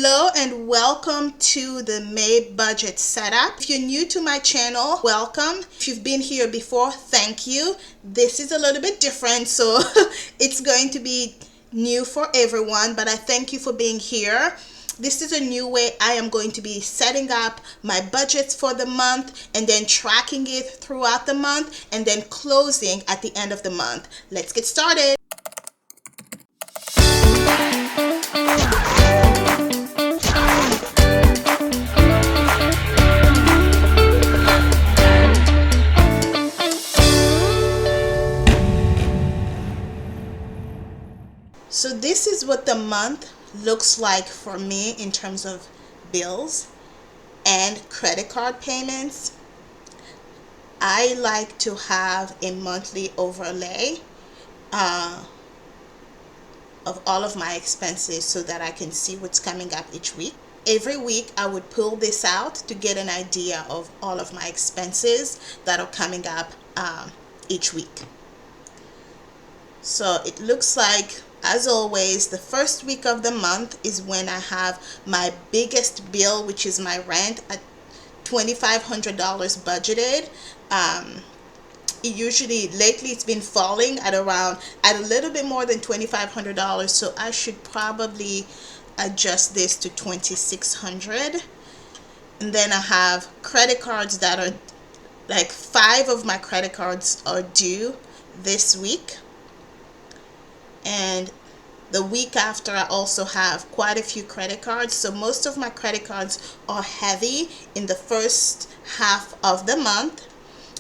Hello and welcome to the May budget setup. If you're new to my channel, welcome. If you've been here before, thank you. This is a little bit different, so it's going to be new for everyone, but I thank you for being here. This is a new way I am going to be setting up my budgets for the month and then tracking it throughout the month and then closing at the end of the month. Let's get started. So this is what the month looks like for me in terms of bills and credit card payments. I like to have a monthly overlay of all of my expenses so that I can see what's coming up each week. Every week I would pull this out to get an idea of all of my expenses that are coming up each week. So it looks like, as always, the first week of the month is when I have my biggest bill, which is my rent, at $2,500 budgeted. Lately it's been falling at a little bit more than $2,500, so I should probably adjust this to $2,600. And then I have credit cards that are like 5 of my credit cards are due this week. And the week after, I also have quite a few credit cards. So most of my credit cards are heavy in the first half of the month.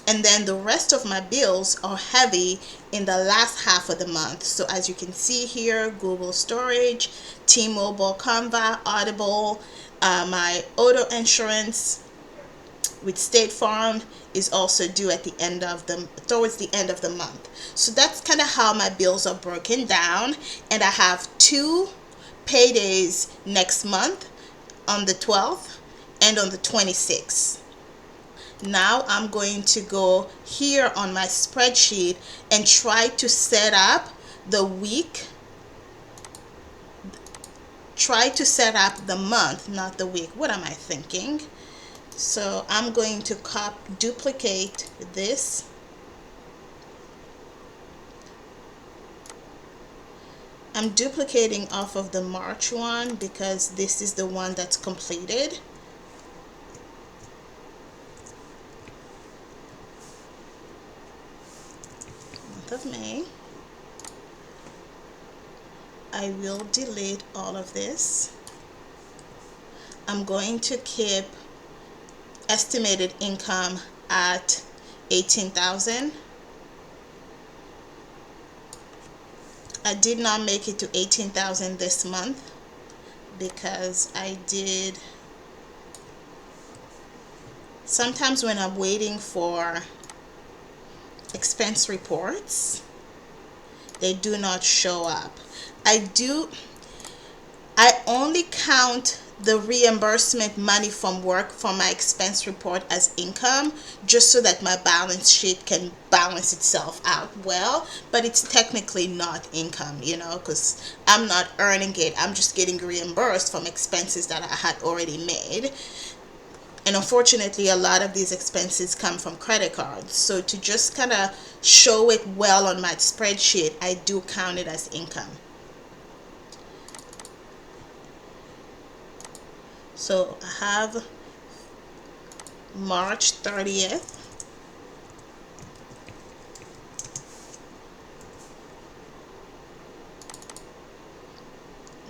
And then the rest of my bills are heavy in the last half of the month. So as you can see here, Google Storage, T-Mobile, Canva, Audible, my auto insurance with State Farm is also due at towards the end of the month. So that's kind of how my bills are broken down. And I have 2 paydays next month, on the 12th and on the 26th. Now I'm going to go here on my spreadsheet and try to set up the week. Try to set up the month, not the week. What am I thinking? So I'm going to duplicate this. I'm duplicating off of the March one because this is the one that's completed. Month of May. I will delete all of this. I'm going to keep estimated income at $18,000. I did not make it to $18,000 this month because sometimes when I'm waiting for expense reports, they do not show up. I only count the reimbursement money from work for my expense report as income, just so that my balance sheet can balance itself out well, but it's technically not income, because I'm not earning it. I'm just getting reimbursed from expenses that I had already made. And unfortunately, a lot of these expenses come from credit cards. So to just kind of show it well on my spreadsheet, I do count it as income. So I have March 30th.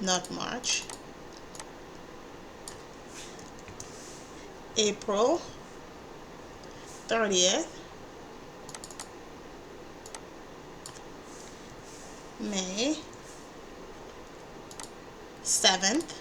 Not March. April 30th. May 7th.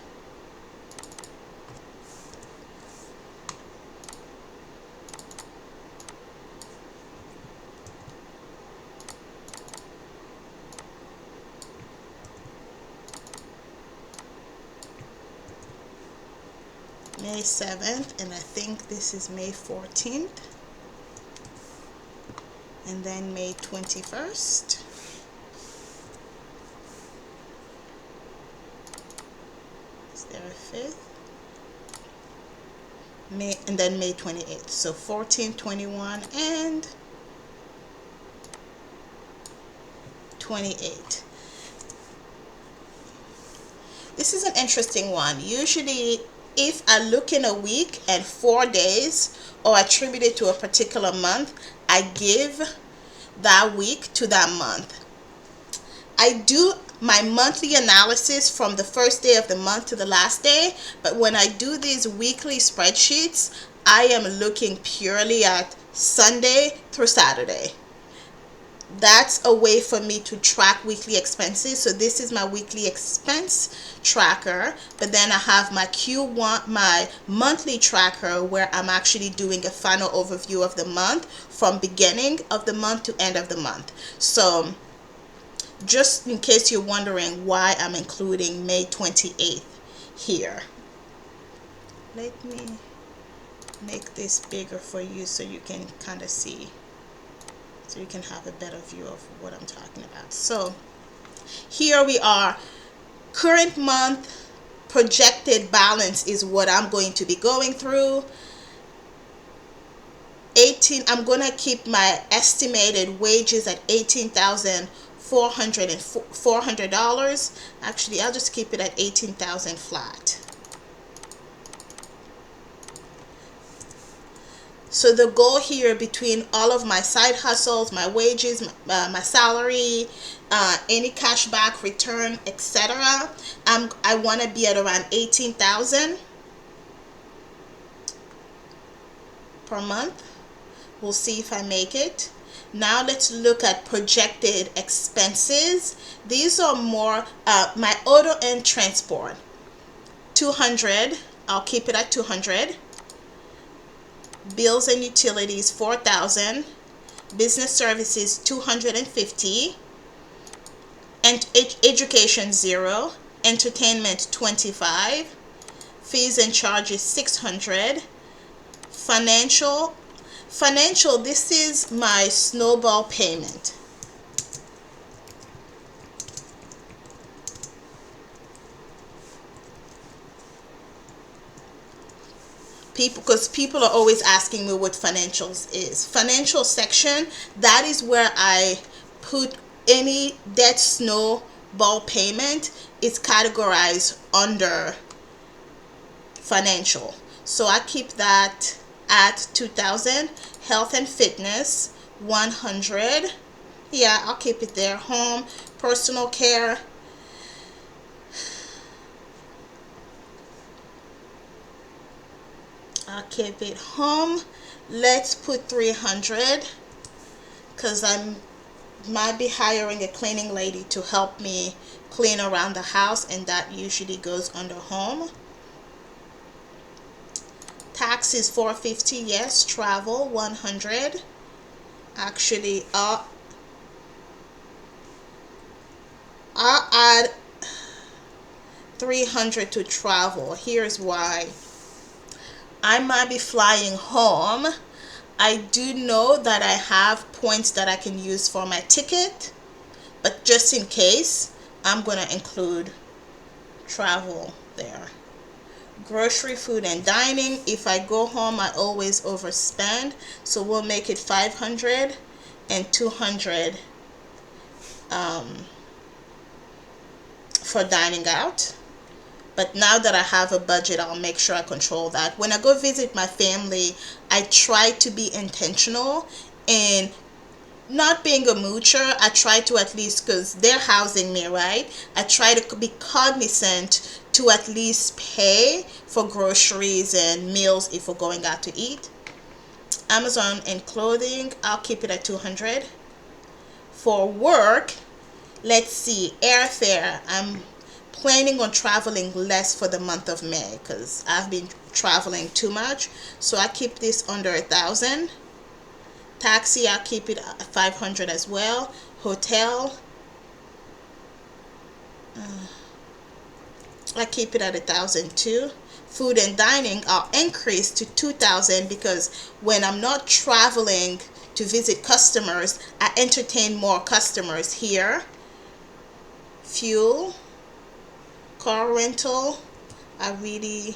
May 7th, and I think this is May 14th, and then May 21st. Is there January 5th, May, and then May 28th. So 14, 21, and 28. This is an interesting one. Usually, if I look in a week and 4 days or attribute it to a particular month, I give that week to that month. I do my monthly analysis from the first day of the month to the last day, but when I do these weekly spreadsheets, I am looking purely at Sunday through Saturday. That's a way for me to track weekly expenses. So this is my weekly expense tracker, but then I have my Q1, my monthly tracker, where I'm actually doing a final overview of the month from beginning of the month to end of the month. So just in case you're wondering why I'm including May 28th here, let me make this bigger for you so you can kind of see, so you can have a better view of what I'm talking about. So here we are. Current month projected balance is what I'm going to be going through. I'm going to keep my estimated wages at $18,400. Actually, I'll just keep it at $18,000 flat. So the goal here, between all of my side hustles, my wages, my salary, any cash back return, etc., I want to be at around $18,000 per month. We'll see if I make it. Now let's look at projected expenses. These are more my auto and transport. 200. I'll keep it at 200. Bills and utilities, 4,000. Business services, 250. And education, 0. Entertainment, 25. Fees and charges, 600. Financial, this is my snowball payment. Because people are always asking me what financials is. Financial section, that is where I put any debt snowball payment is categorized under financial. So I keep that at 2,000. Health and fitness, 100. Yeah, I'll keep it there. Home, personal care, I'll keep it home. Let's put 300, because I might be hiring a cleaning lady to help me clean around the house, and that usually goes under home. Taxes, 450. Yes. Travel, 100. Actually, I'll add 300 to travel. Here's why. I might be flying home. I do know that I have points that I can use for my ticket, but just in case, I'm going to include travel there. Grocery, food, and dining. If I go home, I always overspend, so we'll make it 500 and 200 for dining out. But now that I have a budget, I'll make sure I control that. When I go visit my family, I try to be intentional in not being a moocher. I try to, at least, because they're housing me, right? I try to be cognizant to at least pay for groceries and meals if we're going out to eat. Amazon and clothing, I'll keep it at 200. For work, let's see, airfare, I'm planning on traveling less for the month of May because I've been traveling too much, so I keep this under 1,000. Taxi, I'll keep it at 500 as well. Hotel, I keep it at 1,000 too. Food and dining, I'll increase to 2,000 because when I'm not traveling to visit customers, I entertain more customers here. Fuel, car rental, I really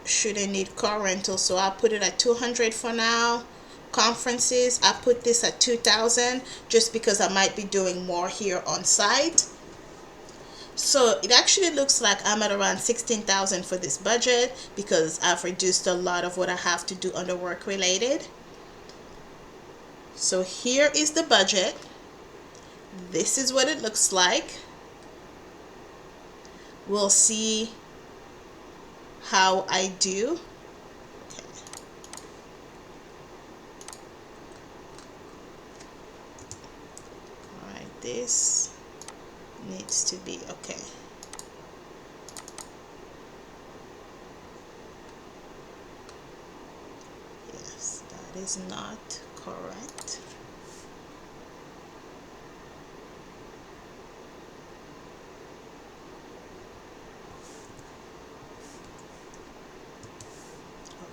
shouldn't need car rental, so I'll put it at 200 for now. Conferences, I put this at 2,000 just because I might be doing more here on site. So it actually looks like I'm at around 16,000 for this budget because I've reduced a lot of what I have to do under work related. So here is the budget. This is what it looks like. We'll see how I do. Okay. All right, this needs to be okay. Yes, that is not correct.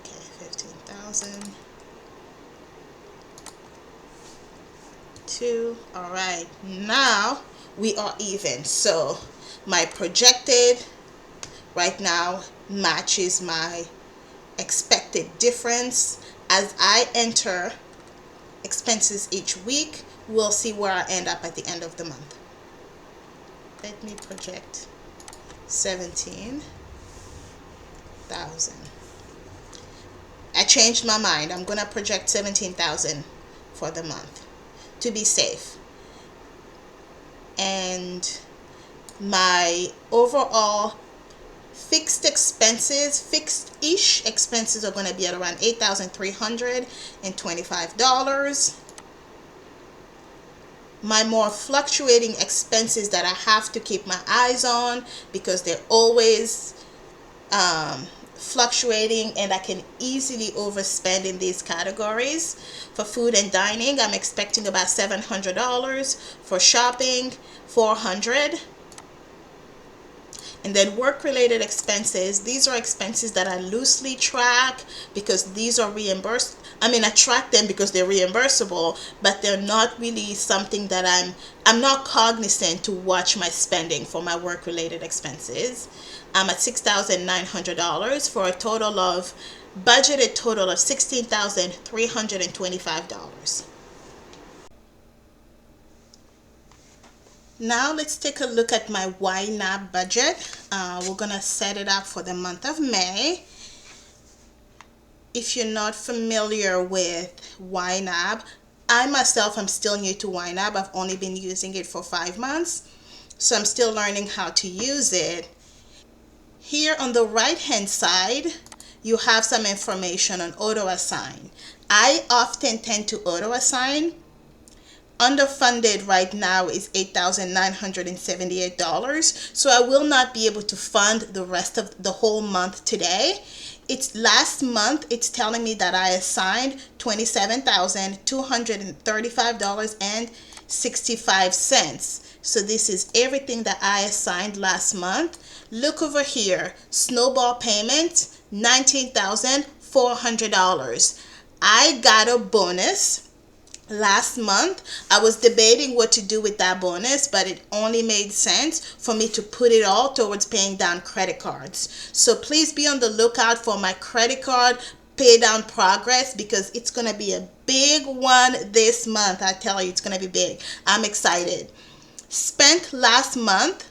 Okay, 15,000. Two. All right, now we are even. So my projected right now matches my expected difference. As I enter expenses each week, we'll see where I end up at the end of the month. Let me project 17,000. I changed my mind. I'm gonna project 17,000 for the month to be safe. And my overall fixed-ish expenses are going to be at around $8,325. My more fluctuating expenses that I have to keep my eyes on because they're always fluctuating and I can easily overspend in these categories. For food and dining, I'm expecting about $700. For shopping, $400. And then work-related expenses, these are expenses that I loosely track because these are reimbursed. I mean, I track them because they're reimbursable, but they're not really something that I'm not cognizant to watch my spending for my work-related expenses. I'm at $6,900 for a total of budgeted total of $16,325. Now let's take a look at my YNAB budget. We're gonna set it up for the month of May. If you're not familiar with YNAB, I myself am still new to YNAB. I've only been using it for 5 months, so I'm still learning how to use it. Here on the right hand side, you have some information on auto assign. I often tend to auto assign. Underfunded right now is $8,978, so I will not be able to fund the rest of the whole month today. It's last month, it's telling me that I assigned $27,235.65. So this is everything that I assigned last month. Look over here, snowball payments, $19,400. I got a bonus last month. I was debating what to do with that bonus, but it only made sense for me to put it all towards paying down credit cards. So please be on the lookout for my credit card pay down progress because it's going to be a big one this month. I tell you, it's going to be big. I'm excited. Spent last month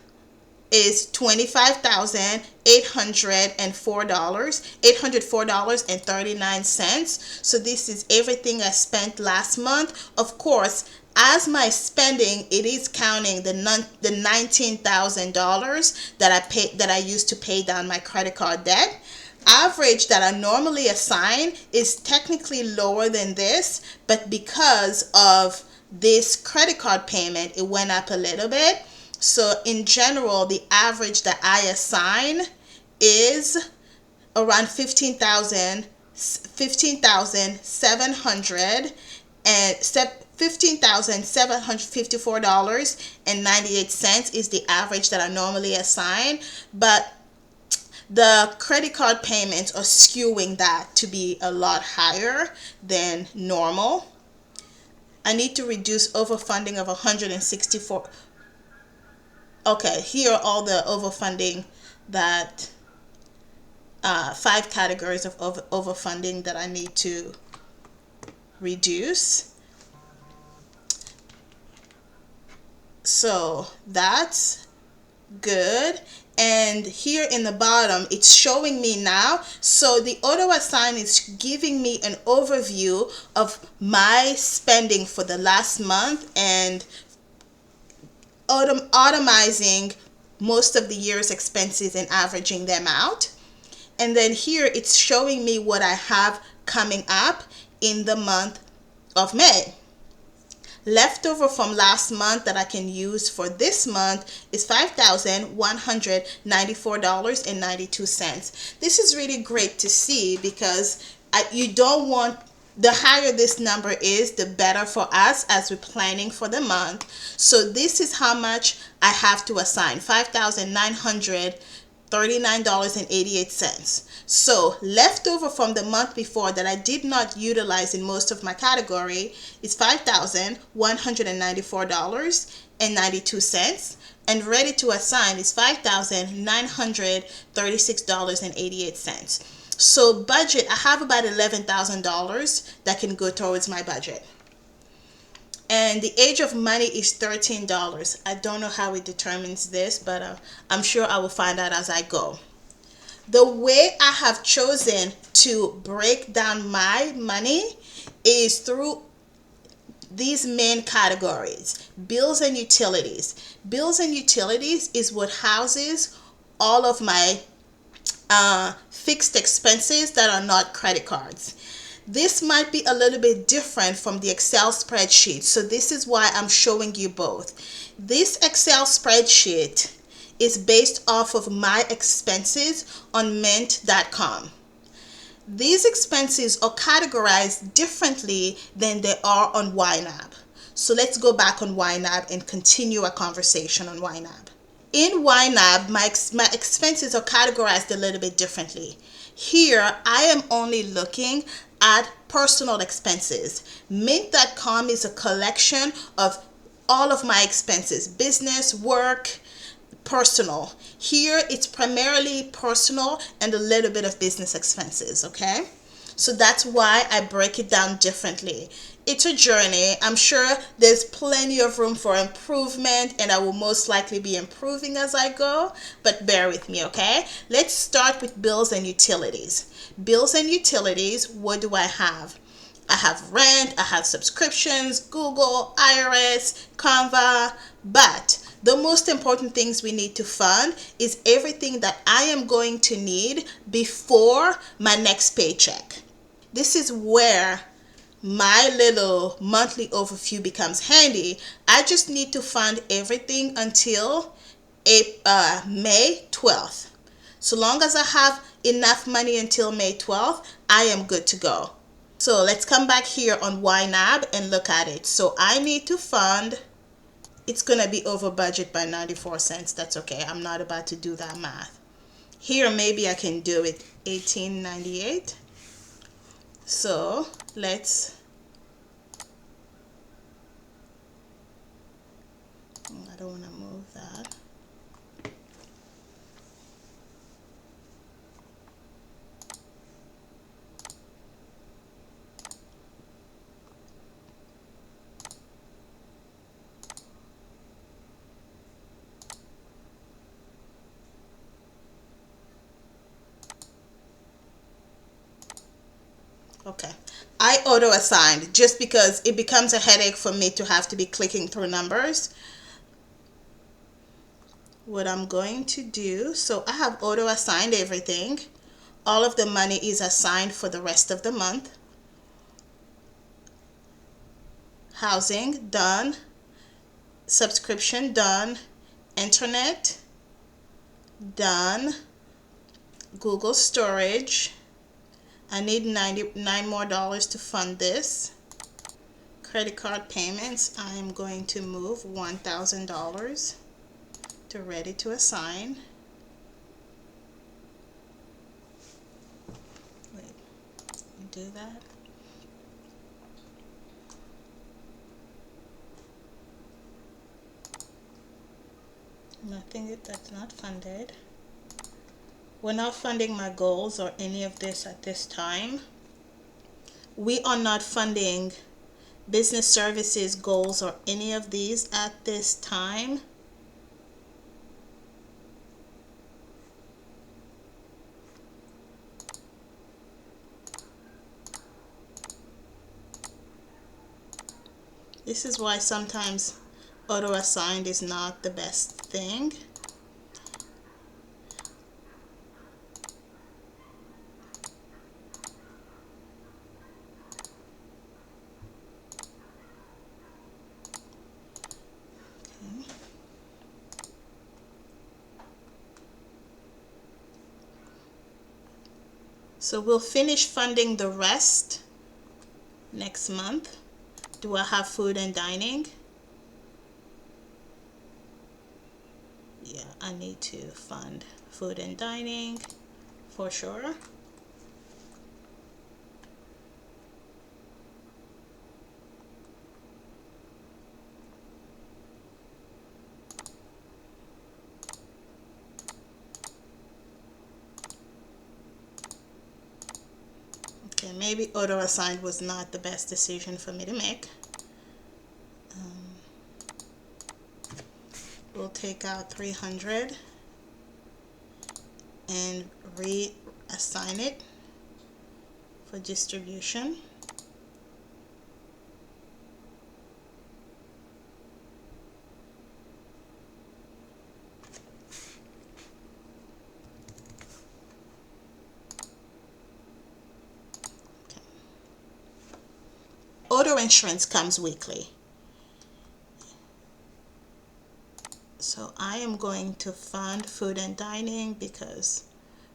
is $804.39. So this is everything I spent last month. Of course, as my spending, it is counting the $19,000 that I used to pay down my credit card debt. Average that I normally assign is technically lower than this, but because of this credit card payment, it went up a little bit. So in general, the average that I assign is around 15,700 and $15,754.98 is the average that I normally assign, but the credit card payments are skewing that to be a lot higher than normal. I need to reduce overfunding of 164. Okay, here are all the overfunding that 5 categories of overfunding that I need to reduce. So that's good. And here in the bottom, it's showing me now. So the auto assign is giving me an overview of my spending for the last month and automizing most of the year's expenses and averaging them out. And then here it's showing me what I have coming up in the month of May. Leftover from last month that I can use for this month is $5,194.92. This is really great to see because you don't want, the higher this number is, the better for us as we're planning for the month. So this is how much I have to assign, $5,939.88. So leftover from the month before that I did not utilize in most of my category is $5,194.92, and ready to assign is $5,936.88. So budget, I have about $11,000 that can go towards my budget. And the age of money is $13. I don't know how it determines this, but I'm sure I will find out as I go. The way I have chosen to break down my money is through these main categories: bills and utilities. Bills and utilities is what houses all of my fixed expenses that are not credit cards. This might be a little bit different from the Excel spreadsheet, so this is why I'm showing you both. This Excel spreadsheet is based off of my expenses on mint.com. These expenses are categorized differently than they are on YNAB. So let's go back on YNAB and continue our conversation on YNAB. In YNAB, my expenses are categorized a little bit differently. Here, I am only looking at personal expenses. Mint.com is a collection of all of my expenses: business, work, personal. Here, it's primarily personal and a little bit of business expenses, okay? So that's why I break it down differently. It's a journey. I'm sure there's plenty of room for improvement, and I will most likely be improving as I go, but bear with me, okay? Let's start with bills and utilities. Bills and utilities, what do I have? I have rent, I have subscriptions, Google, IRS, Canva, but the most important things we need to fund is everything that I am going to need before my next paycheck. This is where my little monthly overview becomes handy. I just need to fund everything until May 12th. So long as I have enough money until May 12th, I am good to go. So let's come back here on YNAB and look at it. So I need to fund, it's going to be over budget by 94 cents. That's okay. I'm not about to do that math. Here maybe I can do it $18.98. So let's, I don't want to move that. Okay, I auto assigned just because it becomes a headache for me to have to be clicking through numbers. What I'm going to do, so I have auto assigned everything. All of the money is assigned for the rest of the month. Housing, done. Subscription, done. Internet, done. Google storage, I need $99 more to fund this. Credit card payments, I am going to move $1,000 to ready to assign. Wait, let me do that. Nothing that's not funded. We're not funding my goals or any of this at this time. We are not funding business services goals or any of these at this time. This is why sometimes auto assigned is not the best thing. So we'll finish funding the rest next month. Do I have food and dining? Yeah, I need to fund food and dining for sure. Okay, maybe auto assigned was not the best decision for me to make. We'll take out 300 and reassign it for distribution. Okay. Auto insurance comes weekly. So I am going to fund food and dining because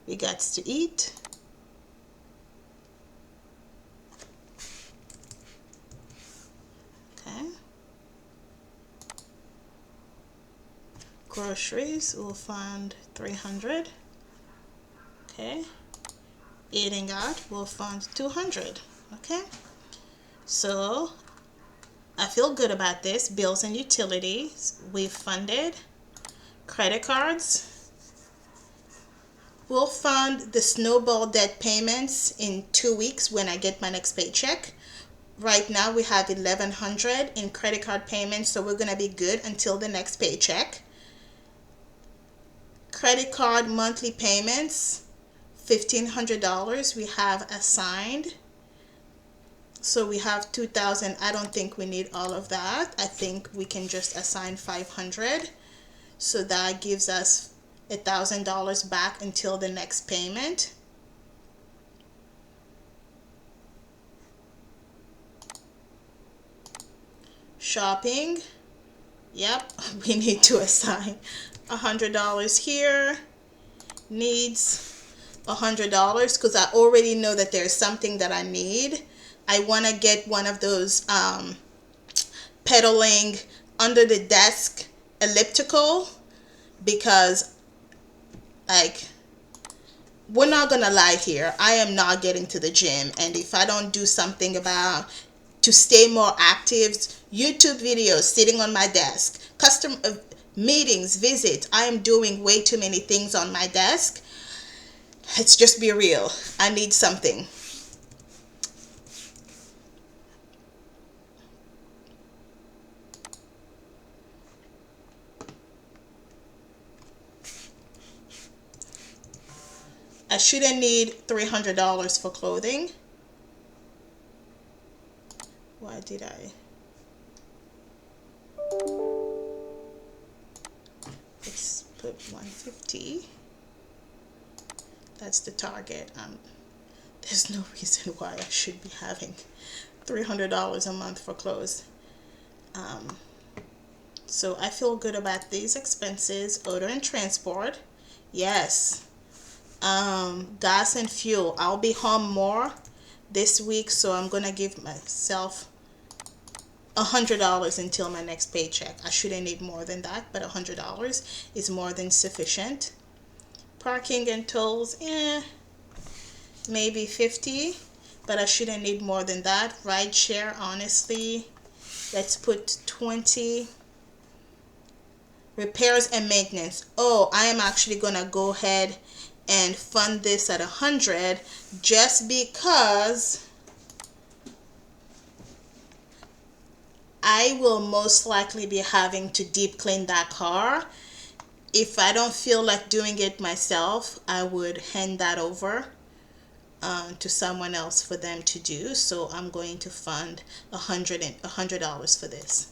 we got to eat. Okay. Groceries, we'll fund 300. Okay. Eating out, we'll fund 200. Okay. So I feel good about this. Bills and utilities, we've funded. Credit cards, we'll fund the snowball debt payments in 2 weeks when I get my next paycheck. Right now we have 1,100 in credit card payments, so we're gonna be good until the next paycheck. Credit card monthly payments, $1,500 we have assigned. So we have 2,000. I don't think we need all of that. I think we can just assign 500. So that gives us $1,000 back until the next payment. Shopping, yep, we need to assign $100 here. Needs $100 because I already know that there's something that I need. I want to get one of those pedaling under the desk elliptical, because like, we're not gonna lie here, I am not getting to the gym, and if I don't do something about to stay more active, YouTube videos sitting on my desk, custom meetings, visits, I am doing way too many things on my desk. Let's just be real, I need something. I shouldn't need $300 for clothing. Why did I? Let's put 150. That's the target. There's no reason why I should be having $300 a month for clothes. So I feel good about these expenses. Auto and transport, yes. Gas and fuel, I'll be home more this week, so I'm gonna give myself $100 until my next paycheck. I shouldn't need more than that, but $100 is more than sufficient. Parking and tolls, maybe 50, but I shouldn't need more than that. Ride share, honestly, let's put 20. Repairs and maintenance, oh, I am actually gonna go ahead and fund this at 100 just because I will most likely be having to deep clean that car. If I don't feel like doing it myself, I would hand that over to someone else for them to do. So I'm going to fund $100 for this.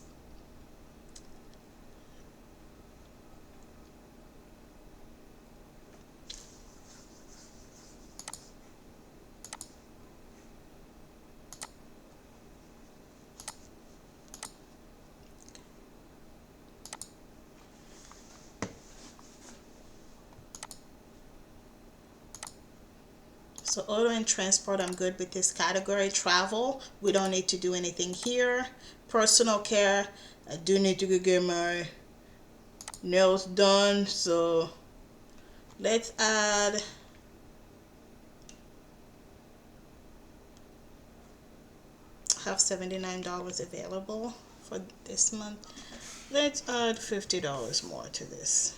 So auto and transport, I'm good with this category. Travel, we don't need to do anything here. Personal care, I do need to go get my nails done, so let's add I have $79 available for this month. Let's add $50 more to this.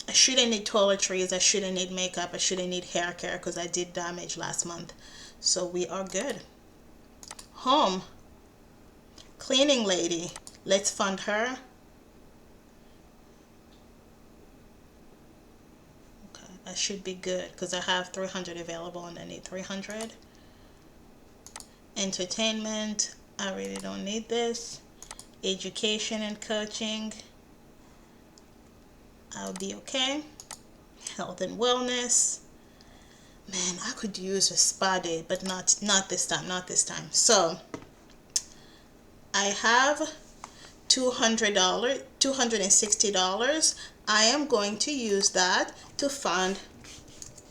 I shouldn't need toiletries, I shouldn't need makeup, I shouldn't need hair care because I did damage last month. So we are good. Home. Cleaning lady. Let's fund her. Okay, I should be good because I have 300 available and I need 300. Entertainment. I really don't need this. Education and coaching. I'll be okay. Health and wellness. Man, I could use a spa day, but not this time, not this time. So I have $260. I am going to use that to fund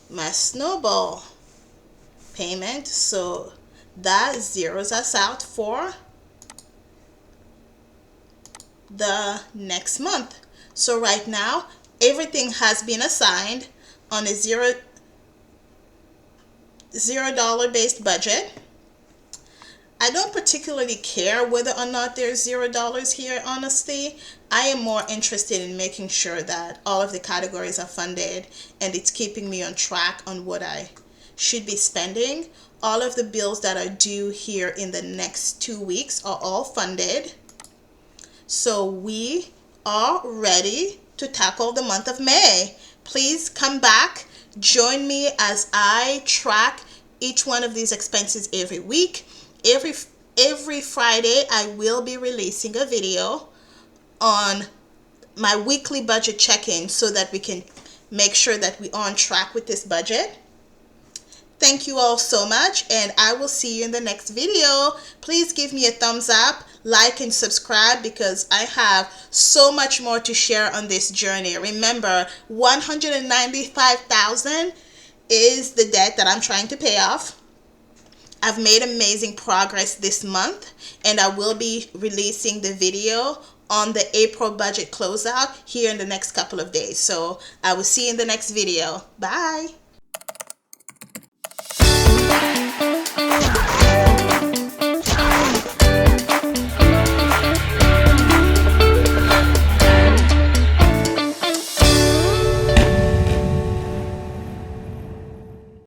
my snowball payment. So that zeroes us out for the next month. So right now, everything has been assigned on a $0 based budget. I don't particularly care whether or not there's $0 here, honestly. I am more interested in making sure that all of the categories are funded and it's keeping me on track on what I should be spending. All of the bills that are due here in the next 2 weeks are all funded. So we are ready to tackle the month of May. Please come back, join me as I track each one of these expenses every week. Every Friday I will be releasing a video on my weekly budget check-in so that we can make sure that we're on track with this budget. Thank you all so much, and I will see you in the next video. Please give me a thumbs up, like, and subscribe because I have so much more to share on this journey. Remember, $195,000 is the debt that I'm trying to pay off. I've made amazing progress this month, and I will be releasing the video on the April budget closeout here in the next couple of days. So I will see you in the next video. Bye.